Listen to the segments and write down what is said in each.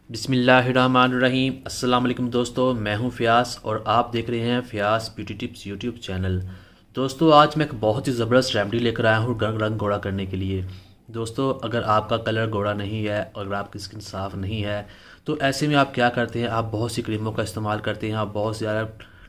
बिस्मिल्लाहिर्रहमानिर्रहीम। अस्सलाम वालेकुम दोस्तों, मैं हूं फ़यास और आप देख रहे हैं फ़यास ब्यूटी टिप्स यूट्यूब चैनल। दोस्तों, आज मैं एक बहुत ही ज़बरदस्त रेमेडी लेकर आया हूं रंग गोरा करने के लिए। दोस्तों, अगर आपका कलर गोरा नहीं है, अगर आपकी स्किन साफ़ नहीं है, तो ऐसे में आप क्या करते हैं, आप बहुत सी क्रीमों का इस्तेमाल करते हैं, आप बहुत ज़्यादा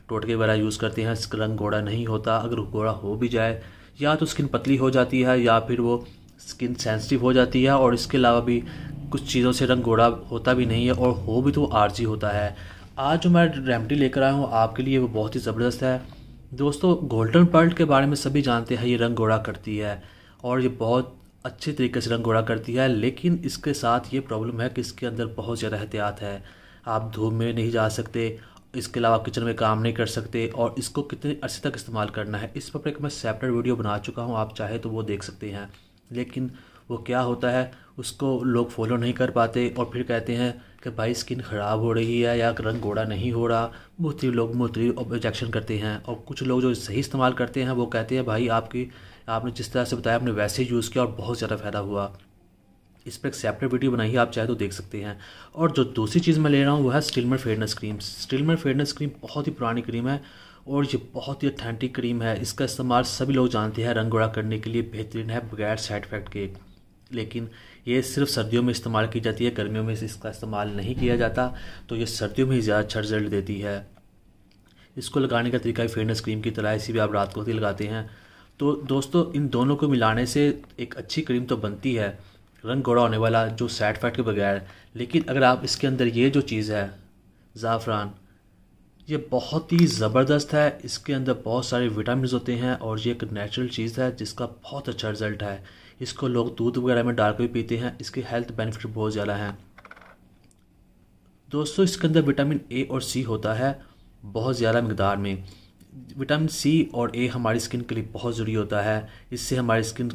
टोटके वगैरह यूज़ करते हैं, रंग गोरा नहीं होता। अगर गोरा हो भी जाए, या तो स्किन पतली हो जाती है या फिर वो स्किन सेंसिटिव हो जाती है, और इसके अलावा भी कुछ चीज़ों से रंग गोरा होता भी नहीं है, और हो भी तो आर्जी होता है। आज जो मैं रेमेडी लेकर आया हूँ आपके लिए वो बहुत ही ज़बरदस्त है। दोस्तों, गोल्डन पर्ल के बारे में सभी जानते हैं, ये रंग गोरा करती है और ये बहुत अच्छे तरीके से रंग गोरा करती है। लेकिन इसके साथ ये प्रॉब्लम है कि इसके अंदर बहुत ज़्यादा एहतियात है। आप धूप में नहीं जा सकते, इसके अलावा किचन में काम नहीं कर सकते, और इसको कितने अरसे तक इस्तेमाल करना है इस पर एक मैं सेपरेट वीडियो बना चुका हूँ, आप चाहे तो वो देख सकते हैं। लेकिन वो क्या होता है, उसको लोग फॉलो नहीं कर पाते और फिर कहते हैं कि भाई स्किन ख़राब हो रही है या रंग गोरा नहीं हो रहा। मुख्तलिफ लोग मुख्तलिफ ऑब्जेक्शन करते हैं, और कुछ लोग जो सही इस्तेमाल करते हैं वो कहते हैं भाई आपने जिस तरह से बताया आपने वैसे ही यूज़ किया और बहुत ज़्यादा फ़ायदा हुआ। इस पर एक सेपरेट वीडियो बनाई है, आप चाहे तो देख सकते हैं। और जो दूसरी चीज़ मैं ले रहा हूँ वो है स्टिलमर फेयरनेस क्रीम। स्टिलमर फेयरनेस क्रीम बहुत ही पुरानी क्रीम है और ये बहुत ही ऑथेंटिक क्रीम है। इसका इस्तेमाल सभी लोग जानते हैं, रंग गोरा करने के लिए बेहतरीन है बगैर साइड इफ़ेक्ट के। लेकिन ये सिर्फ सर्दियों में इस्तेमाल की जाती है, गर्मियों में इसका इस्तेमाल नहीं किया जाता, तो ये सर्दियों में ही ज़्यादा अच्छा रिजल्ट देती है। इसको लगाने का तरीका फेयरनेस क्रीम की तरह, इसी भी आप रात को ही लगाते हैं। तो दोस्तों, इन दोनों को मिलाने से एक अच्छी क्रीम तो बनती है, रंग गोरा होने वाला, जो साइड इफेक्ट के बगैर। लेकिन अगर आप इसके अंदर ये जो चीज़ है ज़ाफ़रान, ये बहुत ही ज़बरदस्त है। इसके अंदर बहुत सारे विटामिन होते हैं और ये एक नेचुरल चीज़ है जिसका बहुत अच्छा रिजल्ट है। इसको लोग दूध वगैरह में डाल कर भी पीते हैं, इसके हेल्थ बेनिफिट बहुत ज़्यादा हैं। दोस्तों, इसके अंदर विटामिन ए और सी होता है बहुत ज़्यादा मकदार में। विटामिन सी और ए हमारी स्किन के लिए बहुत ज़रूरी होता है। इससे हमारी स्किन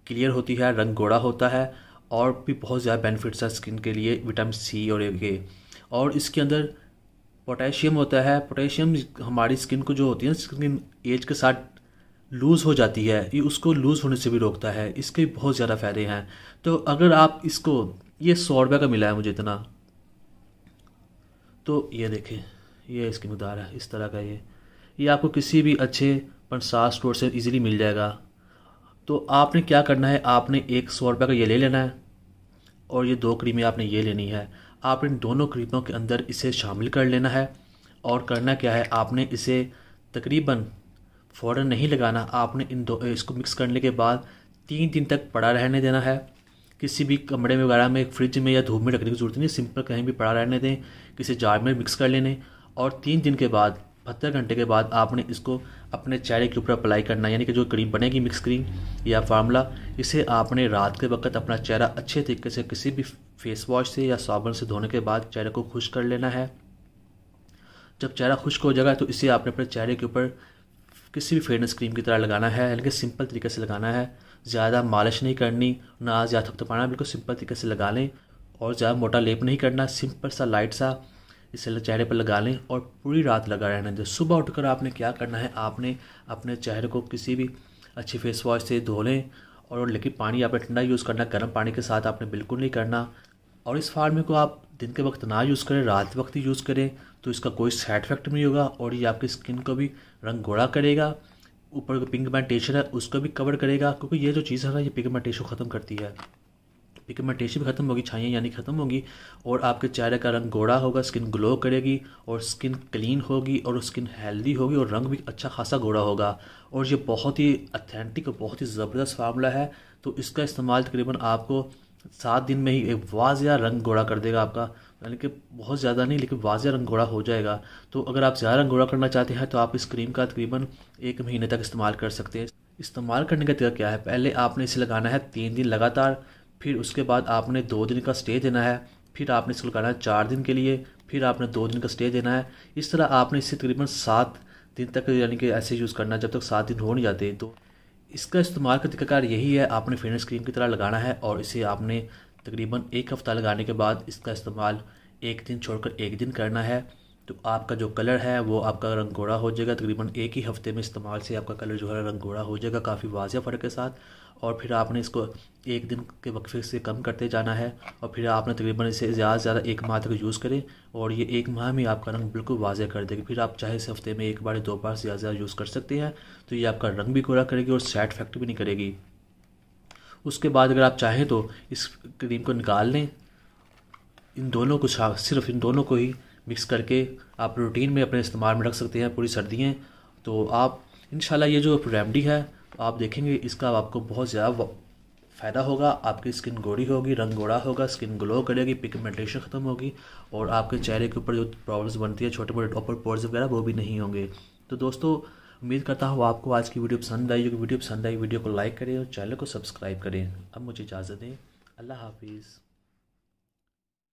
क्लियर होती है, रंग गोरा होता है, और भी बहुत ज़्यादा बेनिफिट्स है स्किन के लिए विटामिन सी और ए के। और इसके अंदर पोटेशियम होता है। पोटेशियम हमारी स्किन को जो होती है ना, स्किन एज के साथ लूज़ हो जाती है, ये उसको लूज़ होने से भी रोकता है। इसके बहुत ज़्यादा फ़ायदे हैं। तो अगर आप इसको, ये 100 रुपये का मिला है मुझे इतना, तो ये देखें, ये इसकी मकदार है इस तरह का। ये आपको किसी भी अच्छे पंसार स्टोर से इजीली मिल जाएगा। तो आपने क्या करना है, आपने एक 100 रुपये का ये ले लेना है और ये 2 क्रीमें आपने ये लेनी है। आपने इन दोनों क्रीमों के अंदर इसे शामिल कर लेना है। और करना क्या है, आपने इसे तकरीबन फ़ौरन नहीं लगाना। आपने इसको मिक्स करने के बाद 3 दिन तक पड़ा रहने देना है। किसी भी कमरे में वगैरह में, फ्रिज में या धूप में रखने की ज़रूरत नहीं, सिंपल कहीं भी पड़ा रहने दें, किसी जार में मिक्स कर लेने। और 3 दिन के बाद, 72 घंटे के बाद आपने इसको अपने चेहरे के ऊपर अप्लाई करना। यानी कि जो क्रीम बनेगी, मिक्स क्रीम या फार्मूला, इसे आपने रात के वक्त अपना चेहरा अच्छे तरीके से किसी भी फेस वॉश से या साबुन से धोने के बाद चेहरे को खुश्क कर लेना है। जब चेहरा खुश्क हो जाएगा तो इसे आपने अपने चेहरे के ऊपर किसी भी फेयरनेस क्रीम की तरह लगाना है, यानी कि सिंपल तरीके से लगाना है। ज़्यादा मालिश नहीं करनी, ना ज़्यादा थपथपाना, बिल्कुल सिंपल तरीके से लगा लें। और ज़्यादा मोटा लेप नहीं करना, सिंपल सा लाइट सा इसे चेहरे पर लगा लें और पूरी रात लगा रहना दें। सुबह उठकर आपने क्या करना है, आपने अपने चेहरे को किसी भी अच्छी फेस वॉश से धो लें। और लेकिन पानी आपने ठंडा यूज़ करना, गर्म पानी के साथ आपने बिल्कुल नहीं करना। और इस फार्मूले को आप दिन के वक्त ना यूज़ करें, रात वक्त ही यूज़ करें, तो इसका कोई साइड इफेक्ट नहीं होगा और ये आपकी स्किन को भी रंग गोरा करेगा। ऊपर जो पिगमेंटेशन है उसको भी कवर करेगा, क्योंकि ये जो चीज़ है ना, ये पिगमेंटेशन ख़त्म करती है। पिगमेंटेशन भी ख़त्म होगी, छाइयाँ यानी ख़त्म होगी, और आपके चेहरे का रंग गोरा होगा, स्किन ग्लो करेगी और स्किन क्लीन होगी और स्किन हेल्दी होगी और रंग भी अच्छा खासा गोरा होगा। और ये बहुत ही अथेंटिक और बहुत ही ज़बरदस्त फार्मूला है। तो इसका इस्तेमाल तकरीबन आपको 7 दिन में ही एक वाजिया रंग गोरा कर देगा आपका। यानी कि बहुत ज़्यादा नहीं, लेकिन वाजिया रंग गोरा हो जाएगा। तो अगर आप ज़्यादा रंग गोरा करना चाहते हैं तो आप इस क्रीम का तकरीबन 1 महीने तक इस्तेमाल कर सकते हैं। इस्तेमाल करने का तरीका क्या है, पहले आपने इसे लगाना है 3 दिन लगातार, फिर उसके बाद आपने 2 दिन का स्टे देना है, फिर आपने इसको लगाना है 4 दिन के लिए, फिर आपने 2 दिन का स्टे देना है। इस तरह आपने इसे तकरीबन 7 दिन तक, यानी कि ऐसे यूज़ करना जब तक 7 दिन हो नहीं जाते। तो इसका इस्तेमाल का तरीकाकार यही है, आपने फेयरनेस क्रीम की तरह लगाना है और इसे आपने तकरीबन 1 हफ़्ता लगाने के बाद इसका इस्तेमाल 1 दिन छोड़कर 1 दिन करना है। तो आपका जो कलर है वो आपका रंग गोरा हो जाएगा। तकरीबन 1 ही हफ़्ते में इस्तेमाल से आपका कलर जो है रंग गोरा हो जाएगा, काफ़ी वाज़िया फ़र्क के साथ। और फिर आपने इसको एक दिन के वक्फे से कम करते जाना है, और फिर आपने तकरीबन इसे ज़्यादा से ज़्यादा 1 माह तक यूज़ करें, और ये 1 माह में आपका रंग बिल्कुल वाज़ेह कर देगी। फिर आप चाहे इसे हफ्ते में 1 बार 2 बार से ज़्यादा यूज़ कर सकते हैं, तो ये आपका रंग भी गोरा करेगी और साइड इफेक्ट भी नहीं करेगी। उसके बाद अगर आप चाहें तो इस क्रीम को निकाल लें, इन दोनों को सिर्फ इन दोनों को ही मिक्स करके आप रूटीन में अपने इस्तेमाल में रख सकते हैं पूरी सर्दियाँ। तो आप इंशाल्लाह ये जो रेमेडी है आप देखेंगे इसका आपको बहुत ज़्यादा फ़ायदा होगा। आपकी स्किन गोरी होगी, रंग गोरा होगा, स्किन ग्लो करेगी, पिगमेंटेशन ख़त्म होगी, और आपके चेहरे के ऊपर जो प्रॉब्लम्स बनती है छोटे मोटे ओपर पोर्स वगैरह वो भी नहीं होंगे। तो दोस्तों उम्मीद करता हूँ आपको आज की वीडियो पसंद आई होगी। वीडियो पसंद आई वीडियो को लाइक करें और चैनल को सब्सक्राइब करें। अब मुझे इजाज़त दें। अल्लाह हाफिज़।